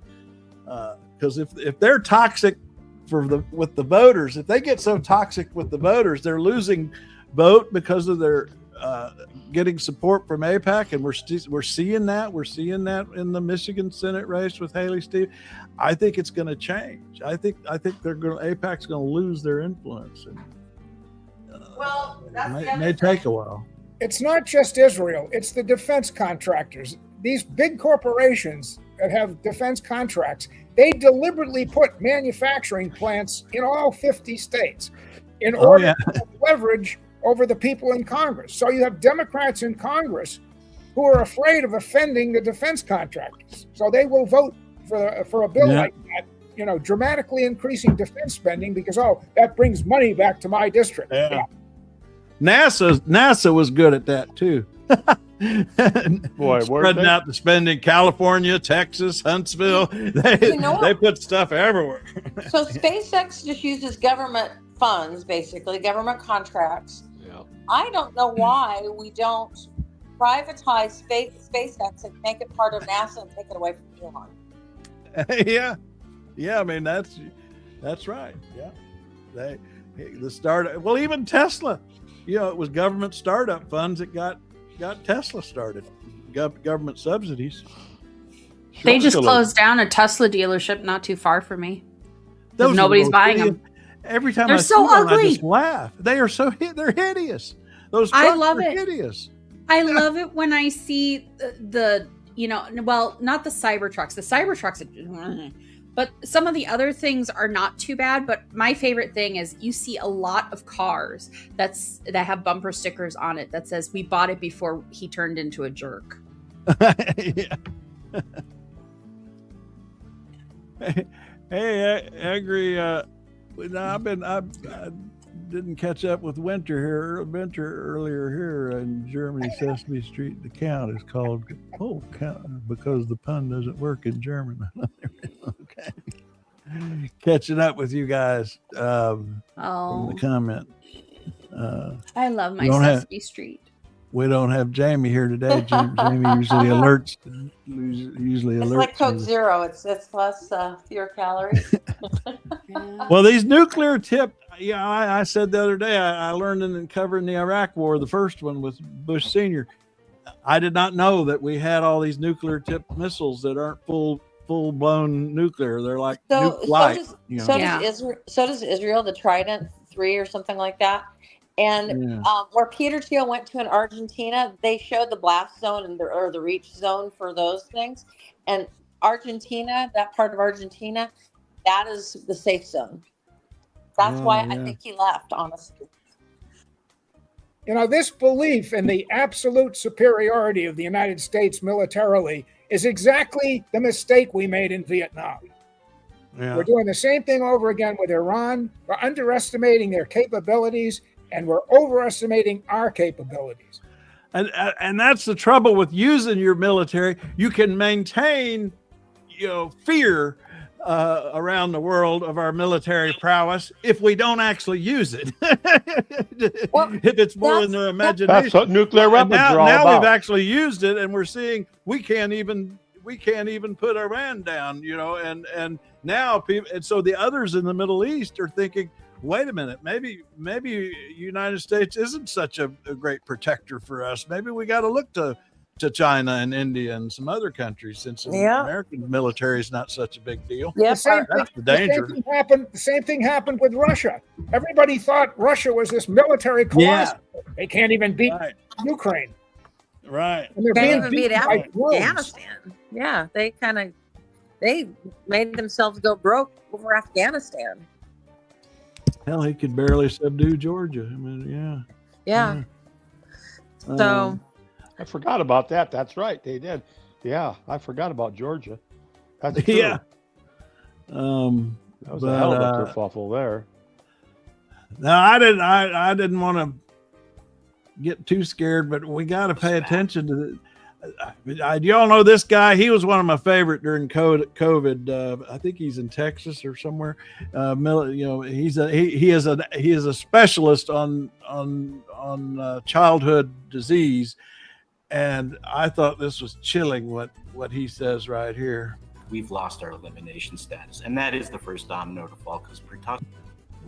Because if they're toxic with the voters, if they get so toxic with the voters, they're losing vote because of their getting support from AIPAC, and we're seeing that. We're seeing that in the Michigan Senate race with Haley Stevens. I think it's going to change. I think AIPAC's going to lose their influence, and it may take a while.
It's not just Israel; it's the defense contractors. These big corporations that have defense contracts, they deliberately put manufacturing plants in all 50 states in order to leverage over the people in Congress. So you have Democrats in Congress who are afraid of offending the defense contractors. So they will vote for a bill like that, dramatically increasing defense spending because, that brings money back to my district.
Yeah. NASA was good at that too.
Boy,
spreading out the spending. California, Texas, Huntsville. They put stuff everywhere.
So SpaceX just uses government funds, basically government contracts. Yeah. I don't know why we don't privatize SpaceX and make it part of NASA and take it away from Elon.
Yeah. I mean, that's right. Yeah, the startup. Well, even Tesla. It was government startup funds that got Tesla started. Government subsidies.
They just closed down a Tesla dealership not too far from me. Nobody's buying them.
Every time
they're so ugly.
I just laugh. They are they're hideous. Those trucks are hideous.
I love it when I see the not the Cybertrucks. The Cybertrucks, But some of the other things are not too bad. But my favorite thing is you see a lot of cars that have bumper stickers on it that says, "We bought it before he turned into a jerk."
Yeah. Hey, I agree. I didn't catch up with Winter earlier here in Germany. Sesame Street, the count is called count because the pun doesn't work in German. Okay, catching up with you guys from the comment.
I love my Sesame Street.
We don't have Jamie here today. Jamie usually alerts.
It's like Coke Zero. It's less fewer calories.
Well, these nuclear tipped. Yeah, I said the other day. I learned in covering the Iraq War, the first one with Bush Sr. I did not know that we had all these nuclear tipped missiles that aren't full blown nuclear. They're like nuke-like.
So does Israel, the Trident 3 or something like that. And where Peter Thiel went to in Argentina, they showed the blast zone or the reach zone for those things. And Argentina, that part of Argentina, that is the safe zone. That's why I think he left, honestly.
You know, this belief in the absolute superiority of the United States militarily is exactly the mistake we made in Vietnam. Yeah. We're doing the same thing over again with Iran. We're underestimating their capabilities, and we're overestimating our capabilities.
And that's the trouble with using your military. You can maintain, fear around the world of our military prowess if we don't actually use it. If it's more in their imagination.
That's what nuclear weapons are all
now
about.
we've actually used it, and we're seeing we can't even put Iran down, and now people, and so the others in the Middle East are thinking, wait a minute, maybe United States isn't such a great protector for us. Maybe we got to look to China and India and some other countries, since the American military is not such a big deal.
Yeah,
that's the danger.
The same thing happened with Russia. Everybody thought Russia was this military colossus. Yeah. They can't even beat Ukraine.
Right.
And they're can't even beat Afghanistan. Yeah, they made themselves go broke over Afghanistan.
Hell, he could barely subdue Georgia. I mean,
yeah. So
I forgot about that. That's right, they did. Yeah, I forgot about Georgia. That's true. Yeah. That was a hell of a kerfuffle there.
No, I didn't want to get too scared, but we got to pay attention to the. Y'all know this guy. He was one of my favorite during COVID. I think he's in Texas or somewhere. He is a specialist on childhood disease, and I thought this was chilling what he says right here.
We've lost our elimination status, and that is the first domino to fall because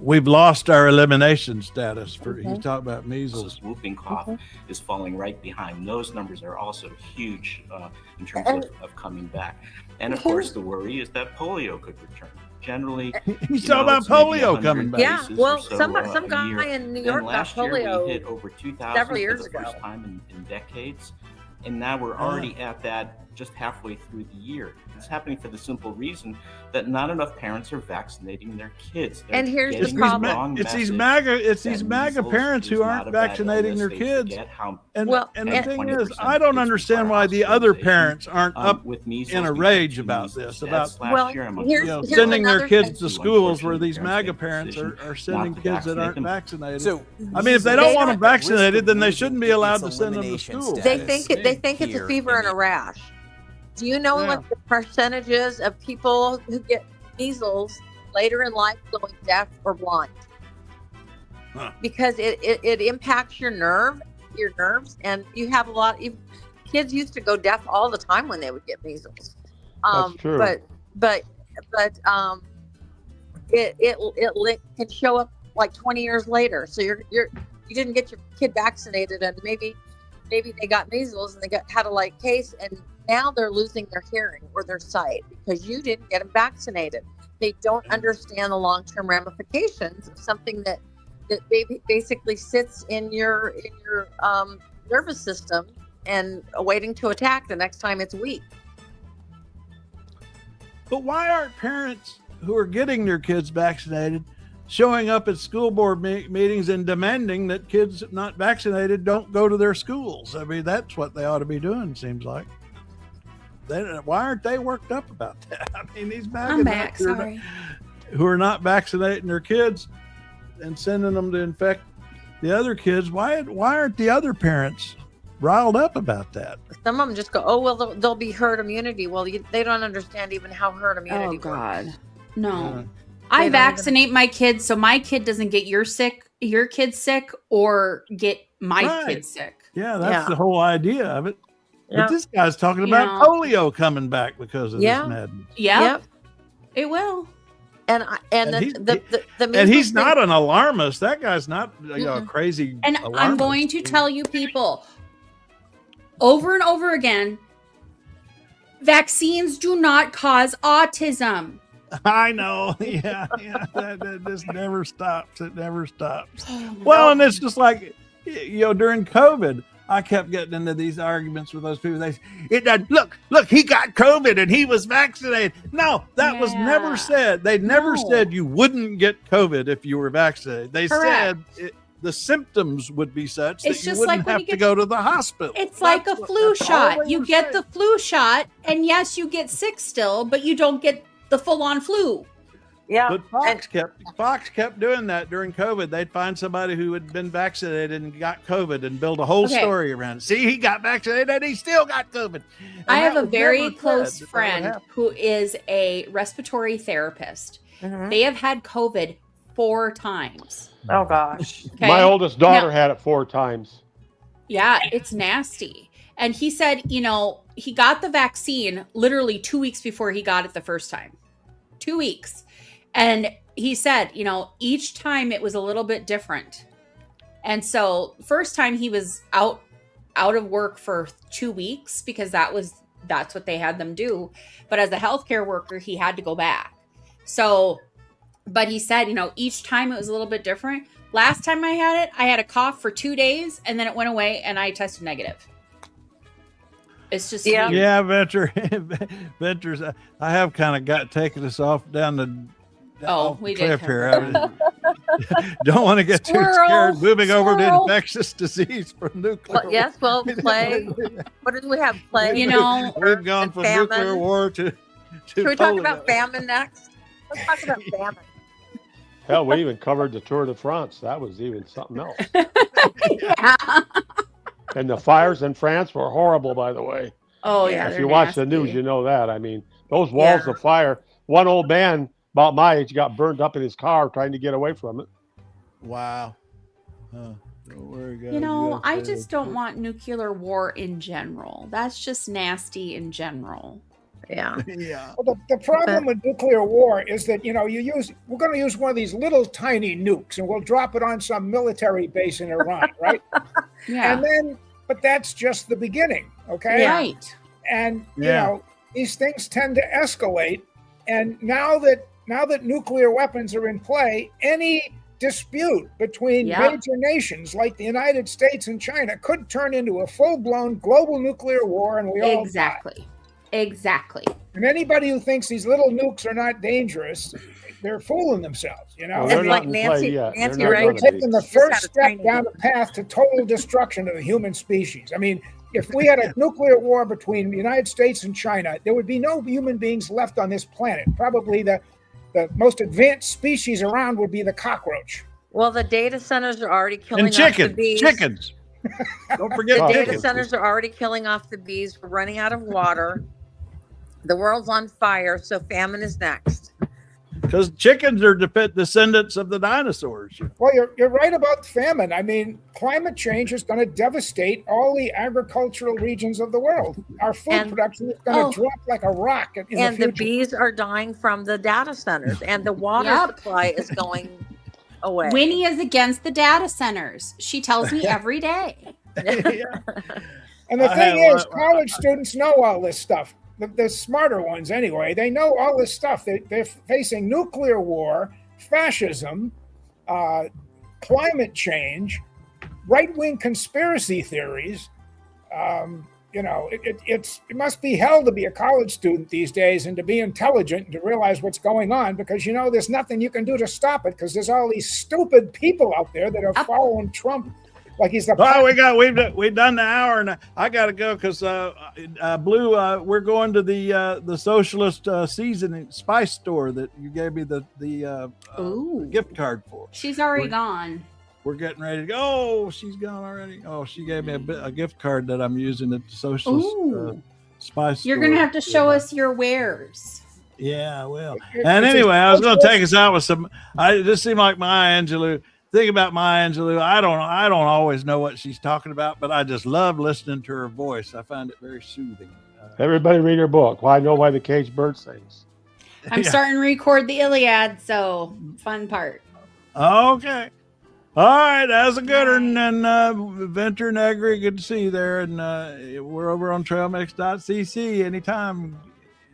we've lost our elimination status for he's talking about measles.
Whooping cough is falling right behind. Those numbers are also huge in terms of coming back. And of course, the worry is that polio could return. Generally,
he's talking about polio coming back.
Yeah, well, some guy in New York got polio
we hit over 2,000
several years
for the first time in decades. And now we're already at that just halfway through the year. It's happening for the simple reason that not enough parents are vaccinating their kids.
And here's the problem.
It's these MAGA parents who aren't vaccinating their kids. And the thing is, I don't understand why the other parents aren't up in a rage about this, about sending their kids to schools where these MAGA parents are sending kids that aren't vaccinated. So, I mean, if they don't want them vaccinated, then they shouldn't be allowed to send them to school.
They think it's a fever and a rash. Do you know what the percentages of people who get measles later in life going deaf or blind? Because it impacts your nerves, and you have a lot. Kids used to go deaf all the time when they would get measles.
That's true.
But it can show up like 20 years later. So you didn't get your kid vaccinated, and maybe they got measles and they had a light case, and now they're losing their hearing or their sight because you didn't get them vaccinated. They don't understand the long-term ramifications of something that basically sits in your nervous system and waiting to attack the next time it's weak.
But why aren't parents who are getting their kids vaccinated showing up at school board meetings and demanding that kids not vaccinated don't go to their schools? I mean, that's what they ought to be doing, seems like. Why aren't they worked up about that? I mean, these MAGA who are not vaccinating their kids and sending them to infect the other kids, why aren't the other parents riled up about that?
Some of them just go, oh, well, they'll be herd immunity. Well, they don't understand even how herd immunity works.
God. No. I vaccinate my kids so my kid doesn't get your kid sick, or get my kid sick.
Yeah, that's the whole idea of it. But this guy's talking about polio coming back because of this madness.
Yep. It will.
And
he's not an alarmist. That guy's not a crazy
And
alarmist.
I'm going to tell you people over and over again, vaccines do not cause autism.
I know. Yeah. That just never stops. It never stops. Well, and it's just like, during COVID, I kept getting into these arguments with those people. They say, it doesn't look, he got COVID and he was vaccinated. No, that was never said. They never said you wouldn't get COVID if you were vaccinated. They said the symptoms would be such that you wouldn't have to go to the hospital.
It's like a flu shot. You get the flu shot, and yes, you get sick still, but you don't get the full-on flu.
Yeah.
But Fox kept doing that during COVID. They'd find somebody who had been vaccinated and got COVID and build a whole story around it. See, he got vaccinated and he still got COVID. And
I have a very close friend who is a respiratory therapist. They have had COVID 4 times.
Oh, gosh.
Okay? My oldest daughter had it 4 times.
Yeah, it's nasty. And he said, he got the vaccine literally 2 weeks before he got it the first time. 2 weeks. And he said, each time it was a little bit different. And so first time he was out of work for 2 weeks because that's what they had them do. But as a healthcare worker, he had to go back. So, but he said, each time it was a little bit different. Last time I had a cough for 2 days and then it went away and I tested negative. It's just weird.
Yeah, Ventures. I have kind of taken us off down the
we
cliff
did
here. Don't want to get too scared. Moving over to infectious disease from nuclear.
Yes, well, plague. What did we have? Plague.
We've gone from
famine.
Nuclear war to
Should we talk about famine next? Let's talk about famine.
Hell, we even covered the Tour de France. That was even something else. And the fires in France were horrible, by the way.
Oh, yeah.
If you watch the news, you know that. I mean, those walls of fire. One old man about my age got burned up in his car trying to get away from it.
Wow.
I just don't want nuclear war in general. That's just nasty in general.
Yeah.
Well, the problem with nuclear war is that, we're going to use one of these little tiny nukes and we'll drop it on some military base in Iran, right?
Yeah.
But that's just the beginning, okay?
Right.
And, these things tend to escalate. And now that nuclear weapons are in play, any dispute between major nations like the United States and China could turn into a full-blown global nuclear war, and we all die.
Exactly.
And anybody who thinks these little nukes are not dangerous, they're fooling themselves,
Well,
It's like Nancy
They're taking the first step down the path to total destruction of the human species. I mean, if we had a nuclear war between the United States and China, there would be no human beings left on this planet. Probably the most advanced species around would be the cockroach.
Well, the data centers are already killing off the bees.
Chickens. Don't forget
the data
chickens.
centers are already killing off the bees. We're running out of water. The world's on fire, so famine is next.
Because chickens are descendants of the dinosaurs.
Well, you're right about famine. I mean, climate change is going to devastate all the agricultural regions of the world. Our food production is going to drop like a rock in the future.
And the bees are dying from the data centers, and the water supply is going away.
Winnie is against the data centers. She tells me every day.
And the thing is, college students know all this stuff. The smarter ones, anyway, they know all this stuff. They're facing nuclear war, fascism, climate change, right-wing conspiracy theories. You know, it must be hell to be a college student these days and to be intelligent and to realize what's going on, because, you know, there's nothing you can do to stop it, because there's all these stupid people out there that are following Trump like he's the.
Oh, we've done the hour, and I got to go because Blue, we're going to the socialist seasoning spice store that you gave me the gift card for.
She's already gone.
We're getting ready to go. Oh, she's gone already. Oh, she gave me a gift card that I'm using at the socialist spice
You're
store.
going to have to show us your wares.
Yeah, I will. And anyway, I was going to take us out with some. I just seemed like Maya Angelou. Think about Maya Angelou. I don't always know what she's talking about, but I just love listening to her voice. I find it very soothing.
Everybody read her book. Why know why the caged bird sings.
I'm starting to record the Iliad, so fun part.
Okay. All right, that's a good one. And Venter Negri, good to see you there. And we're over on trailmix.cc anytime.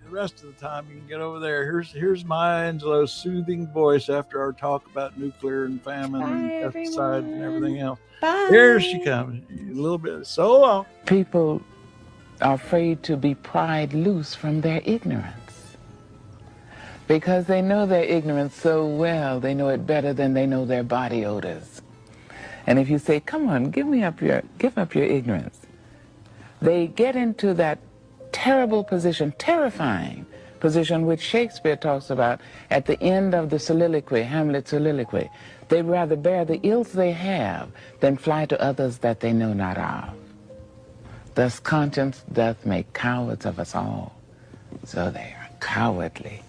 The rest of the time you can get over there. Here's Maya Angelou's soothing voice after our talk about nuclear and famine and pesticide and everything else.
Bye.
Here she comes. A little bit. So long.
People are afraid to be pried loose from their ignorance because they know their ignorance so well. They know it better than they know their body odors. And if you say, come on, give up your ignorance, they get into that terrible position, terrifying position, which Shakespeare talks about at the end of the soliloquy, Hamlet's soliloquy. They'd rather bear the ills they have than fly to others that they know not of. Thus conscience doth make cowards of us all, so they are cowardly.